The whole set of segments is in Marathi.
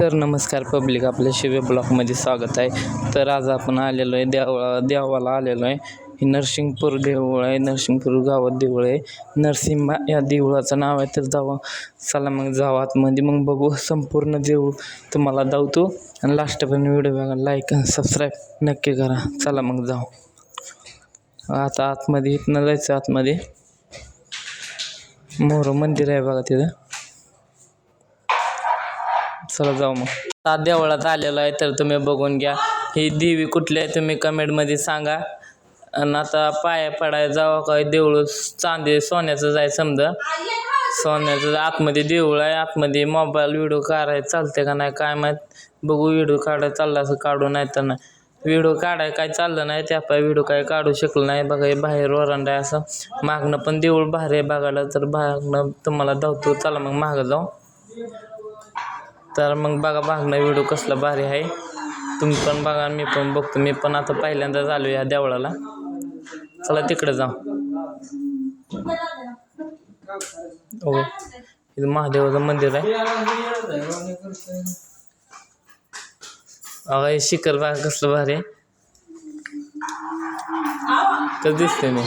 तर नमस्कार पब्लिक, आपल्या शिवे ब्लॉकमध्ये स्वागत आहे. तर आज आपण आलेलो आहे देवाला आलेलो आहे. ही नरसिंगपूर देऊळ आहे. नरसिंगपूर गावात देऊळ आहे. नरसिंह या देऊळाचं नाव आहे. तर चला मग जाऊ आतमध्ये, मग बघू संपूर्ण देऊळ तुम्हाला दावतो. आणि लास्टपर्यंत व्हिडिओ बघा, लाईक आणि सबस्क्राईब नक्की करा. चला मग जाऊ आता आतमध्ये. इथनं जायचं आतमध्ये. मोर मंदिर आहे बघा तिथं. चला जाऊ मग. आता देवळात आलेलो आहे, तर तुम्ही बघून घ्या. ही देवी कुठली आहे तुम्ही कमेंटमध्ये सांगा. आणि आता पाया पडायला जावं काय? देऊळ चांदी सोन्याचं जाय समजा. सोन्याचं आतमध्ये देऊळ आहे. आतमध्ये मोबाईल व्हिडिओ काढायला चालते का नाही काय माहीत. बघू व्हिडिओ काढायला चालला असं काढू, नाही तर नाही. व्हिडिओ काढाय काय चाललं नाही, त्यापाय व्हिडिओ काय काढू शकलो नाही. बघा हे बाहेर वरांडा आहे असं. मागणं पण देऊळ भारी आहे बघायला. तर मागणं तुम्हाला धावतो. चला मग मागं जाऊ. तर मग बघा मागणं व्हिडिओ कसला भारी आहे. तुम्ही पण बघा, मी पण बघतो. मी पण आता पहिल्यांदाच आलो या देवळाला. चला तिकडे जाऊ. हो, इथं महादेवाचं मंदिर आहे. अगं हे शिखर बघा कसलं भारी आहे. कसं दिसते मी.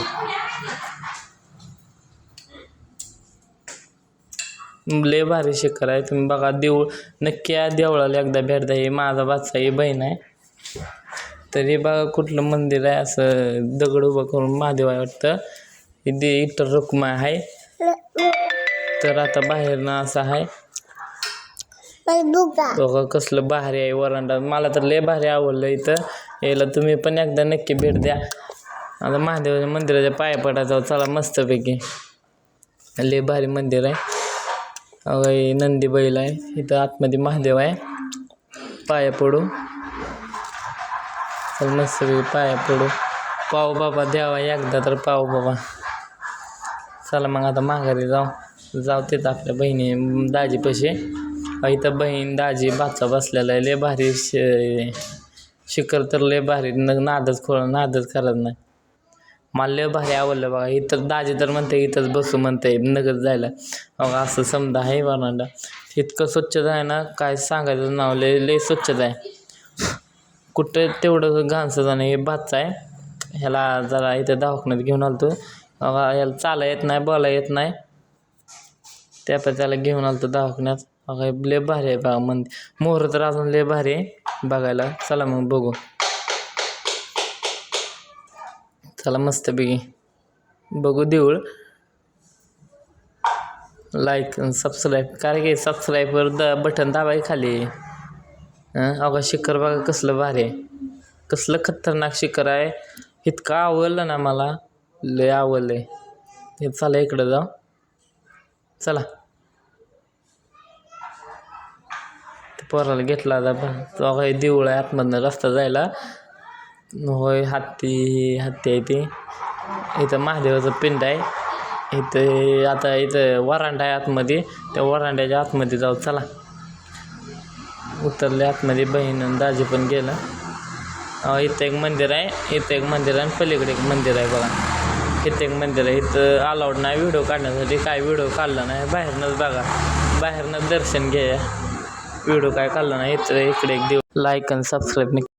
लय भारी शिखर आहे. तुम्ही बघा देऊळ नक्की या देवळाला एकदा भेट द्या. हे माझा बादशाह ही बहीण आहे. तर हे बघा कुठलं मंदिर आहे. असं दगड उभं करून महादेव आहे वाटतं. इथे इतर रुक्मा आहे. तर आता बाहेरनं असं आहे. बघा कसलं भारी आहे वरांडा. मला तर लय भारी आवडलं इथं यायला. तुम्ही पण एकदा नक्की भेट द्या. आता महादेवाच्या मंदिराच्या पाया पडायचं. चला मस्तपैकी. लय भारी मंदिर आहे. नंदी बैल आहे इथं. आतमध्ये महादेव आहे. पाया पडू. चल मस्त पाया पडू. पाहू बाबा देवा एकदा तर पाहू बाबा. चला मग आता माघारी जाऊ तिथं आपल्या बहिणी दाजीपाशी. इथं बहीण दाजी बाचा बसलेला आहे. लय भारी शिखर तर लय भारी. नादच करत नाही. मला लय भारी आवडलं बघा. इथं दाजी तर म्हणते इथंच बसू म्हणते नगद जायला. बघा असं समजा आहे वरांडा. इतकं स्वच्छता आहे ना काय सांगायचं नाव. लय स्वच्छता आहे. कुठं तेवढं घाणसं नाही. हे बादचं आहे. ह्याला जरा इथं दवाखान्यात घेऊन आलतो. बघा ह्याला चाला येत नाही, बोला येत नाही. त्यामुळे त्याला घेऊन आलतो दवाखान्यात. बघा लय भारी आहे बघा मंदिर. मोहर तर अजून लय भारी आहे बघायला. चला मग बघू. चला मस्तपैकी बघू देऊळ. लाईक सबस्क्राईब करा की. सबस्क्राईबवर बटन दाबाय खाली. अगं शिखर बघा कसलं भारी आहे. कसलं खतरनाक शिखर आहे. इतकं आवडलं ना मला. लय आवडलं आहे हे. चला इकडं जाऊ. चला ते पोराला घेतला आता. हे देऊळ आहे. आतमधनं रस्ता जायला. होय हत्ती आहे ते. इथं महादेवाचं पिंड आहे. इथं वरांडा आहे आतमध्ये. त्या वरांड्याच्या आतमध्ये जाऊ. चला उतरले आतमध्ये. बहीण आणि दाजी पण गेलं. इथं एक मंदिर आहे. इथं एक मंदिर आहे आणि पलीकडे एक मंदिर आहे बघा. इथं एक मंदिर आहे. इथं अलाउड नाही व्हिडिओ काढण्यासाठी. काय व्हिडिओ काढला नाही. बाहेरनंच बघा. बाहेरनं दर्शन घ्या. व्हिडिओ काय काढला नाही. इकडे एक देऊ. लाईक आणि सबस्क्राईब